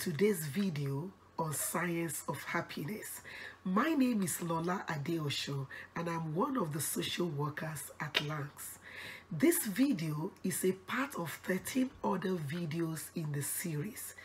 today's video on Science of Happiness. My name is Lola and I'm one of the social workers at Langs. This video is a part of 13 other videos in the series.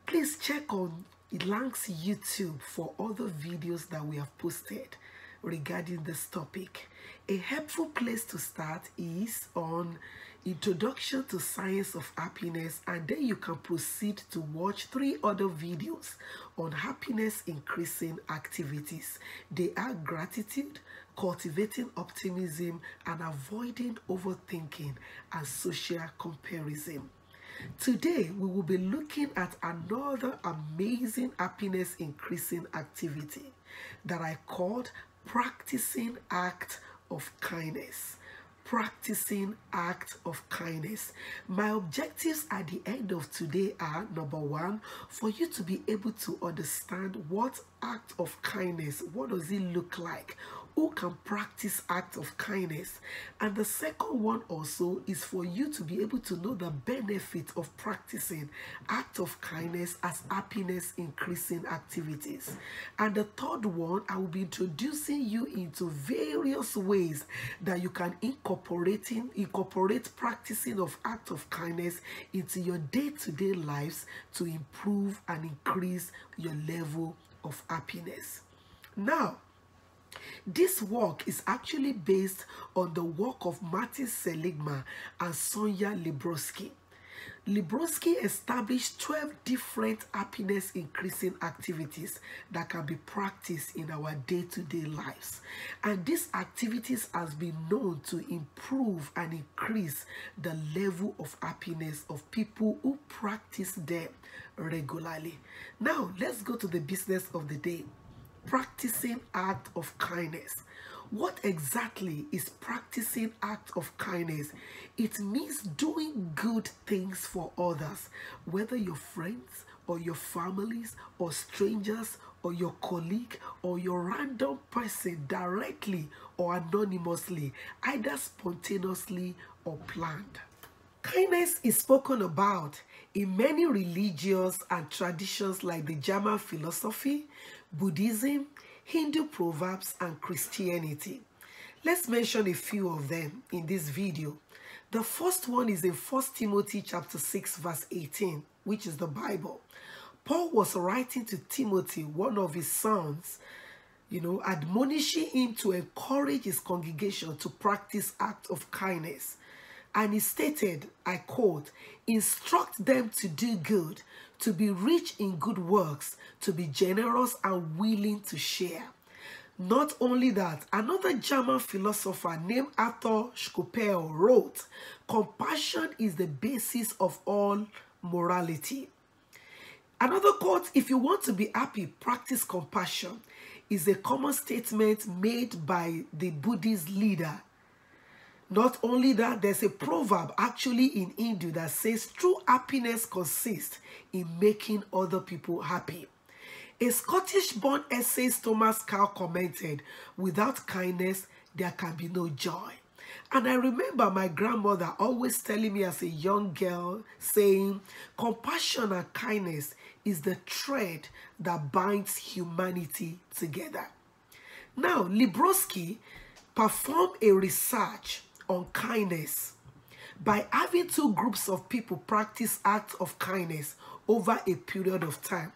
Please check on Langs YouTube for other videos that we have posted regarding this topic. A helpful place to start is on Introduction to Science of Happiness, and then you can proceed to watch 3 other videos on happiness increasing activities. They are gratitude, cultivating optimism, and avoiding overthinking and social comparison. Today, we will be looking at another amazing happiness increasing activity that I called practicing act of kindness. Practicing act of kindness. My objectives at the end of today are: number 1, for you to be able to understand what act of kindness, what does it look like, who can practice act of kindness, and the second one also is for you to be able to know the benefit of practicing act of kindness as happiness increasing activities. And the third one, I will be introducing you into various ways that you can incorporate practicing of act of kindness into your day-to-day lives to improve and increase your level of happiness. Now, this work is actually based on the work of Martin Seligman and Sonia Libroski. Libroski established 12 different happiness increasing activities that can be practiced in our day-to-day lives. And these activities has been known to improve and increase the level of happiness of people who practice them regularly. Now, let's go to the business of the day. Practicing act of kindness. What exactly is practicing act of kindness? It means doing good things for others, whether your friends or your families or strangers or your colleague or your random person, directly or anonymously, either spontaneously or planned. Kindness is spoken about in many religions and traditions like the German philosophy, Buddhism, Hindu proverbs, and Christianity. Let's mention a few of them in this video. The first one is in 1 Timothy chapter 6 verse 18, which is the Bible. Paul was writing to Timothy, one of his sons, admonishing him to encourage his congregation to practice acts of kindness. And he stated, I quote, "Instruct them to do good, to be rich in good works, to be generous and willing to share." Not only that, another German philosopher named Arthur Schopenhauer wrote, "Compassion is the basis of all morality." Another quote, "If you want to be happy, practice compassion," is a common statement made by the Buddhist leader. Not only that, there's a proverb actually in Hindu that says true happiness consists in making other people happy. A Scottish-born essayist Thomas Carr commented, "Without kindness, there can be no joy." And I remember my grandmother always telling me as a young girl, saying, compassion and kindness is the thread that binds humanity together. Now, Libroski performed a research on kindness by having 2 groups of people practice acts of kindness over a period of time.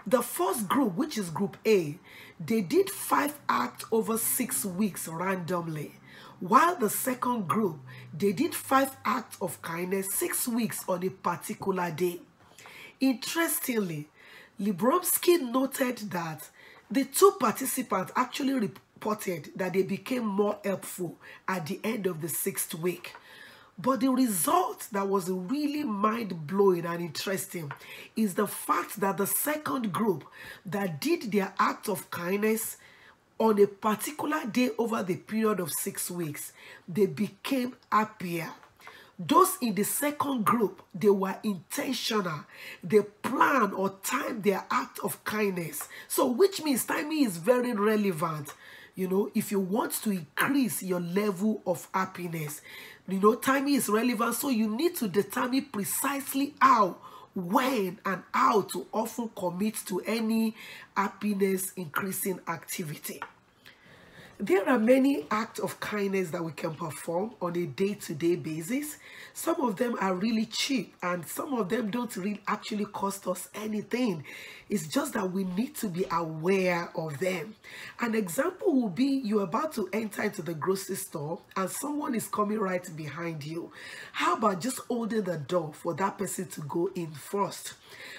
The first group, which is group A, they did 5 acts over 6 weeks randomly, while the second group, they did 5 acts of kindness 6 weeks on a particular day. Interestingly, Libroski noted that the 2 participants actually reported that they became more helpful at the end of the 6th week. But the result that was really mind-blowing and interesting is the fact that the second group that did their act of kindness on a particular day over the period of 6 weeks, they became happier. Those in the second group, they were intentional. They planned or timed their act of kindness. So which means timing is very relevant. If you want to increase your level of happiness, timing is relevant. So you need to determine precisely how when and how to often commit to any happiness increasing activity. There are many acts of kindness that we can perform on a day-to-day basis. Some of them are really cheap and some of them don't really actually cost us anything. It's just that we need to be aware of them. An example will be you're about to enter into the grocery store and someone is coming right behind you. How about just holding the door for that person to go in first?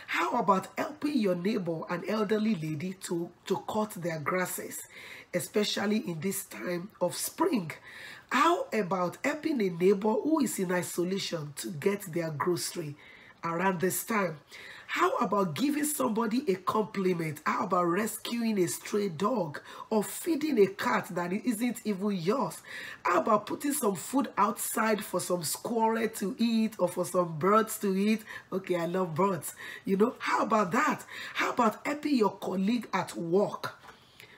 How about helping your neighbor, an elderly lady, to cut their grasses, especially in this time of spring? How about helping a neighbor who is in isolation to get their grocery around this time? How about giving somebody a compliment? How about rescuing a stray dog or feeding a cat that isn't even yours? How about putting some food outside for some squirrel to eat or for some birds to eat? Okay, I love birds. You know, how about that? How about helping your colleague at work,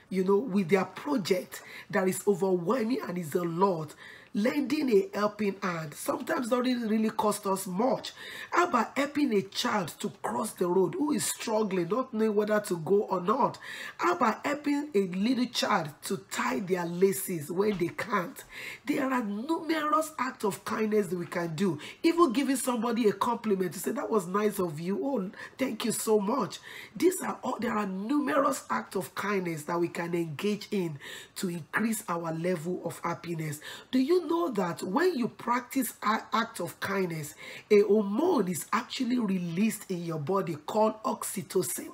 you know, with their project that is overwhelming and is a lot? Lending a helping hand sometimes doesn't really cost us much. How about helping a child to cross the road who is struggling, not knowing whether to go or not? How about helping a little child to tie their laces when they can't? There are numerous acts of kindness that we can do. Even giving somebody a compliment to say, that was nice of you. Oh, thank you so much. There are numerous acts of kindness that we can engage in to increase our level of happiness. Do you know that when you practice act of kindness, a hormone is actually released in your body called oxytocin?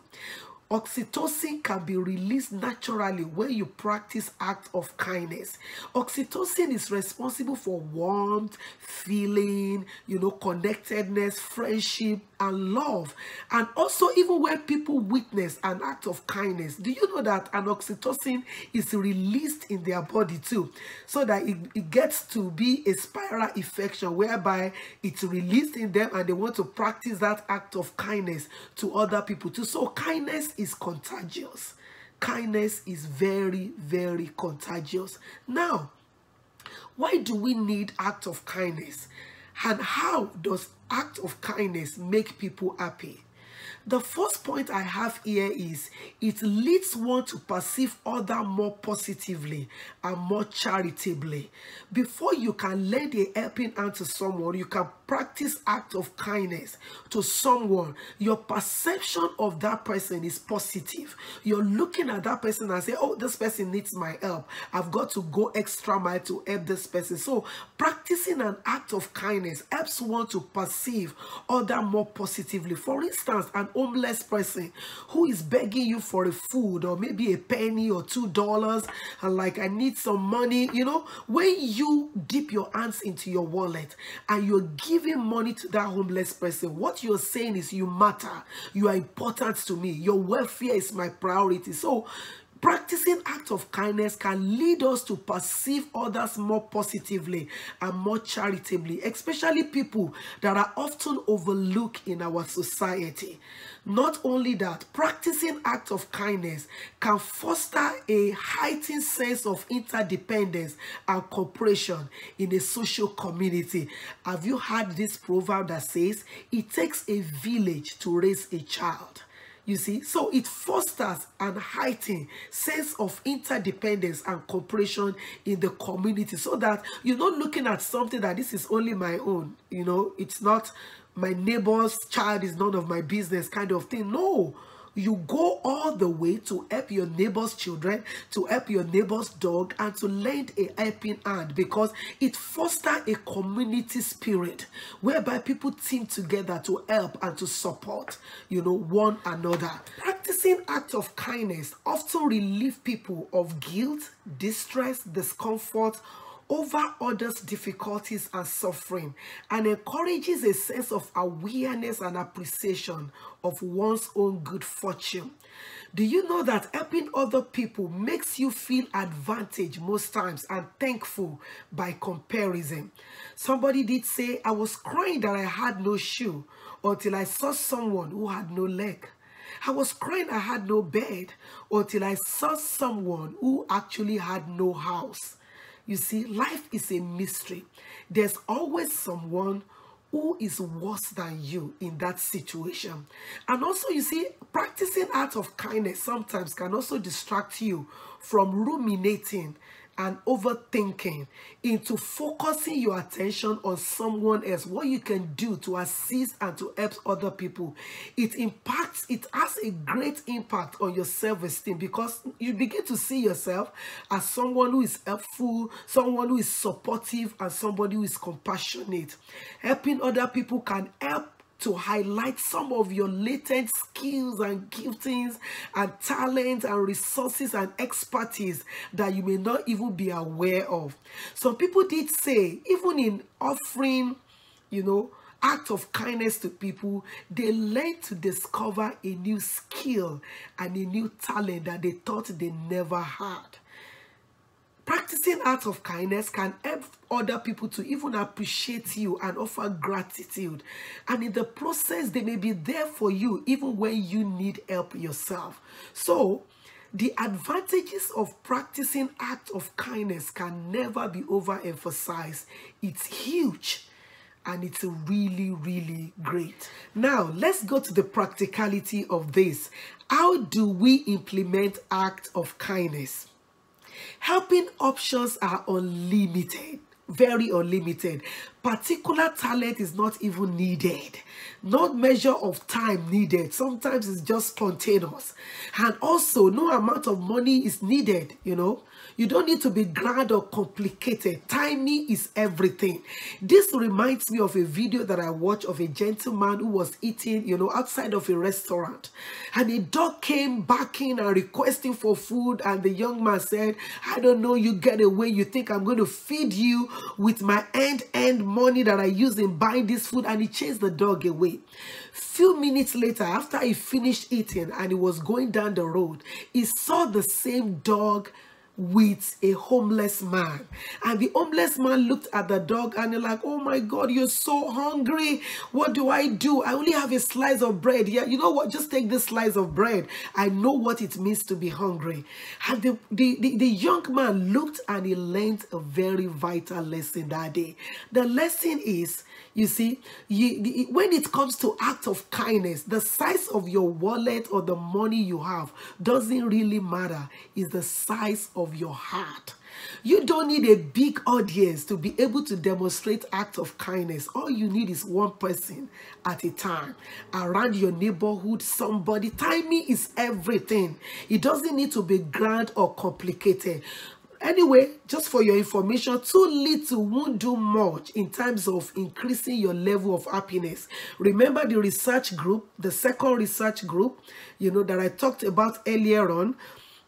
Oxytocin can be released naturally when you practice acts of kindness. Oxytocin is responsible for warmth, feeling, you know, connectedness, friendship, and love. And also, even when people witness an act of kindness, do you know that an oxytocin is released in their body too? So that it gets to be a spiral effect whereby it's released in them and they want to practice that act of kindness to other people too. So kindness is contagious. Kindness is very, very contagious. Now, why do we need act of kindness? And how does act of kindness make people happy? The first point I have here is it leads one to perceive others more positively and more charitably. Before you can lend a helping hand to someone, you can practice act of kindness to someone. Your perception of that person is positive. You're looking at that person and say, oh, this person needs my help. I've got to go extra mile to help this person. So practicing an act of kindness helps one to perceive others more positively. For instance, an homeless person who is begging you for a food or maybe a penny or $2 and like, I need some money. You know, when you dip your hands into your wallet and you're giving money to that homeless person, what you're saying is you matter, you are important to me, your welfare is my priority. So practicing acts of kindness can lead us to perceive others more positively and more charitably, especially people that are often overlooked in our society. Not only that, practicing acts of kindness can foster a heightened sense of interdependence and cooperation in a social community. Have you heard this proverb that says, it takes a village to raise a child? You see, so it fosters an heightened sense of interdependence and cooperation in the community, so that you're not looking at something that this is only my own, you know, it's not my neighbor's child is none of my business kind of thing. No, you go all the way to help your neighbor's children, to help your neighbor's dog, and to lend a helping hand, because it fosters a community spirit whereby people team together to help and to support, you know, one another. Practicing acts of kindness often relieve people of guilt, distress, discomfort over others' difficulties and suffering, and encourages a sense of awareness and appreciation of one's own good fortune. Do you know that helping other people makes you feel advantaged most times and thankful by comparison? Somebody did say, I was crying that I had no shoe until I saw someone who had no leg. I was crying I had no bed until I saw someone who actually had no house. You see, life is a mystery. There's always someone who is worse than you in that situation. And also, you see, practicing acts of kindness sometimes can also distract you from ruminating and overthinking into focusing your attention on someone else, what you can do to assist and to help other people. It has a great impact on your self-esteem, because you begin to see yourself as someone who is helpful, someone who is supportive, and somebody who is compassionate. Helping other people can help to highlight some of your latent skills and giftings and talents and resources and expertise that you may not even be aware of. Some people did say, even in offering, act of kindness to people, they learn to discover a new skill and a new talent that they thought they never had. Practicing acts of kindness can help other people to even appreciate you and offer gratitude. And in the process, they may be there for you even when you need help yourself. So, the advantages of practicing acts of kindness can never be overemphasized. It's huge. And it's really, really great. Now, let's go to the practicality of this. How do we implement acts of kindness? Helping options are unlimited, very unlimited. Particular talent is not even needed. No measure of time needed. Sometimes it's just spontaneous. And also, no amount of money is needed, You don't need to be grand or complicated. Timing is everything. This reminds me of a video that I watched of a gentleman who was eating, outside of a restaurant. And a dog came barking and requesting for food. And the young man said, I don't know, you get away. You think I'm going to feed you with my end money that I use in buying this food? And he chased the dog away. Few minutes later, after he finished eating and he was going down the road, he saw the same dog with a homeless man. And the homeless man looked at the dog and he's like, oh my God, you're so hungry. What do? I only have a slice of bread. Yeah, you know what? Just take this slice of bread. I know what it means to be hungry. And the young man looked and he learned a very vital lesson that day. The lesson is, you see, when it comes to act of kindness, the size of your wallet or the money you have doesn't really matter. It's the size of your heart. You don't need a big audience to be able to demonstrate acts of kindness. All you need is one person at a time. Around your neighborhood, somebody. Timing is everything. It doesn't need to be grand or complicated. Anyway, just for your information, too little won't do much in terms of increasing your level of happiness. Remember the research group, the second research group, that I talked about earlier on.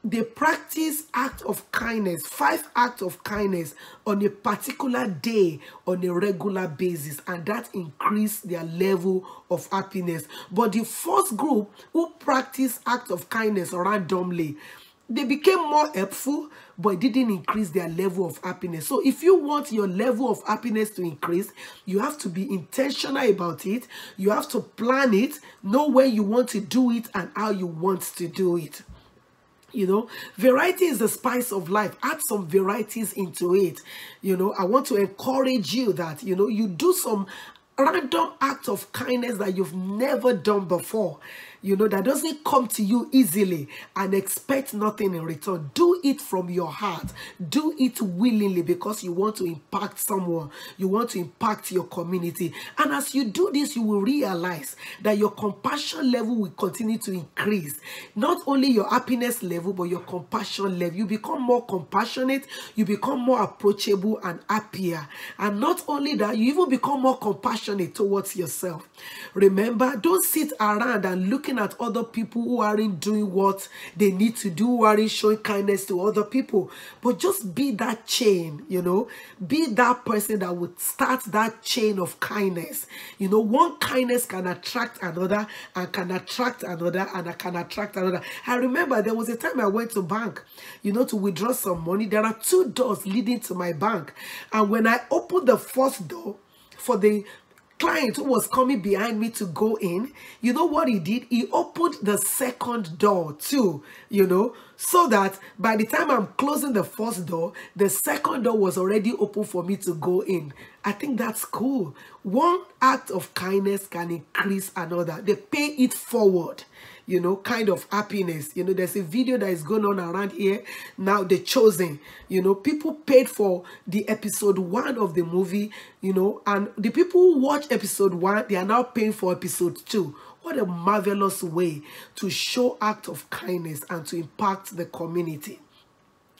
They practice acts of kindness, 5 acts of kindness on a particular day on a regular basis, and that increased their level of happiness. But the first group who practice acts of kindness randomly, they became more helpful, but it didn't increase their level of happiness. So if you want your level of happiness to increase, you have to be intentional about it. You have to plan it, know when you want to do it and how you want to do it. Variety is the spice of life. Add some varieties into it. I want to encourage you that, you do some random act of kindness that you've never done before. That doesn't come to you easily, and expect nothing in return. Do it from your heart. Do it willingly, because you want to impact someone. You want to impact your community. And as you do this, you will realize that your compassion level will continue to increase. Not only your happiness level, but your compassion level. You become more compassionate. You become more approachable and happier. And not only that, you even become more compassionate towards yourself. Remember, don't sit around and looking at other people who aren't doing what they need to do, who aren't showing kindness to other people, but just be that chain, be that person that would start that chain of kindness. One kindness can attract another, and can attract another, and can attract another. I remember there was a time I went to bank, to withdraw some money. There are 2 doors leading to my bank, and when I opened the first door for the client who was coming behind me to go in, you know what he did? He opened the second door too, you know, so that by the time I'm closing the first door, the second door was already open for me to go in. I think that's cool. One act of kindness can increase another. They pay it forward, you know, kind of happiness. You know, there's a video that is going on around here now, The Chosen. You know, people paid for the episode 1 of the movie, you know, and the people who watch episode 1, they are now paying for episode 2. What a marvelous way to show act of kindness and to impact the community.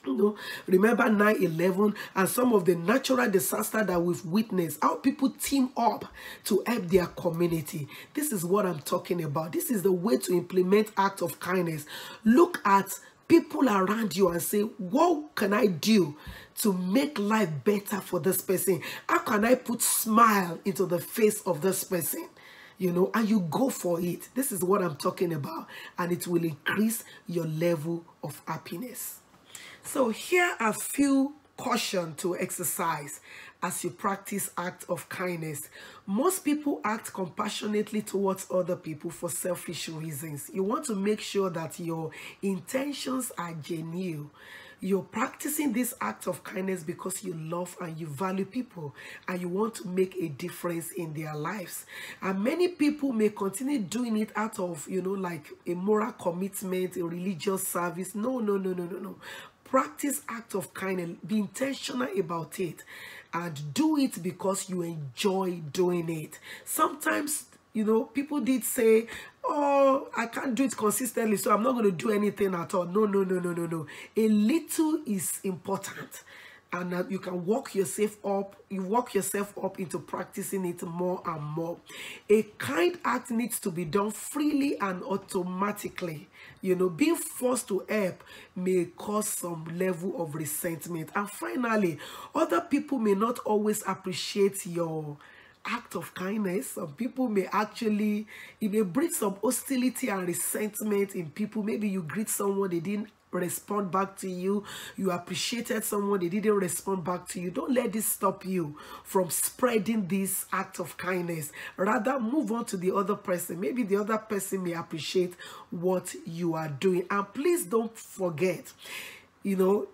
You know, remember 9/11 and some of the natural disaster that we've witnessed, how people team up to help their community. This is what I'm talking about. This is the way to implement act of kindness. Look at people around you and say, what can I do to make life better for this person? How can I put smile into the face of this person? You know, and you go for it. This is what I'm talking about, and it will increase your level of happiness. So here are a few cautions to exercise as you practice act of kindness. Most people act compassionately towards other people for selfish reasons. You want to make sure that your intentions are genuine. You're practicing this act of kindness because you love and you value people and you want to make a difference in their lives. And many people may continue doing it out of, you know, like a moral commitment, a religious service. No. Practice act of kindness. Be intentional about it and do it because you enjoy doing it. Sometimes, you know, people did say, oh, I can't do it consistently, so I'm not going to do anything at all. No. A little is important. And you can walk yourself up. You walk yourself up into practicing it more and more. A kind act needs to be done freely and automatically. You know, being forced to help may cause some level of resentment. And finally, other people may not always appreciate your act of kindness. Some people may actually, it may bring some hostility and resentment in people. Maybe you greet someone, they didn't respond back to you. You appreciated someone, they didn't respond back to you. Don't let this stop you from spreading this act of kindness. Rather, move on to the other person. Maybe the other person may appreciate what you are doing. And please don't forget, you know,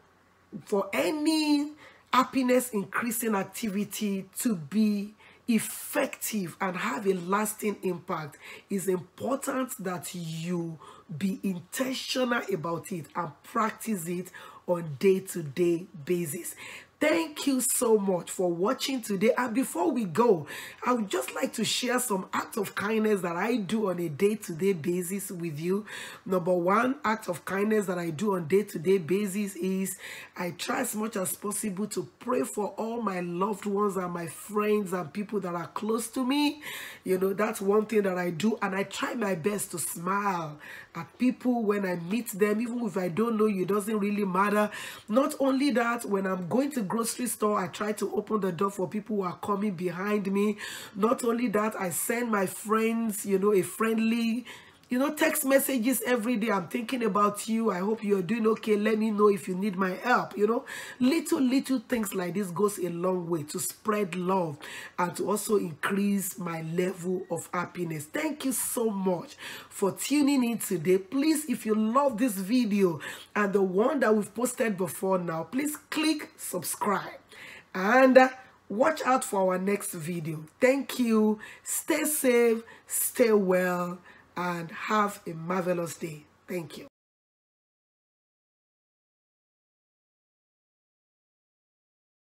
for any happiness increasing activity to be effective and have a lasting impact, it's important that you be intentional about it and practice it on day-to-day basis. Thank you so much for watching today. And before we go, I would just like to share some acts of kindness that I do on a day-to-day basis with you. Number one act of kindness that I do on day-to-day basis is I try as much as possible to pray for all my loved ones and my friends and people that are close to me. You know, that's one thing that I do. And I try my best to smile at people when I meet them, even if I don't know you, it doesn't really matter. Not only that, when I'm going to grocery store, I try to open the door for people who are coming behind me. Not only that, I send my friends, you know, a friendly, you know, text messages every day. I'm thinking about you. I hope you're doing okay. Let me know if you need my help. You know, little things like this goes a long way to spread love and to also increase my level of happiness. Thank you so much for tuning in today. Please, if you love this video and the one that we've posted before now, please click subscribe and watch out for our next video. Thank you. Stay safe, stay well, and have a marvelous day. Thank you.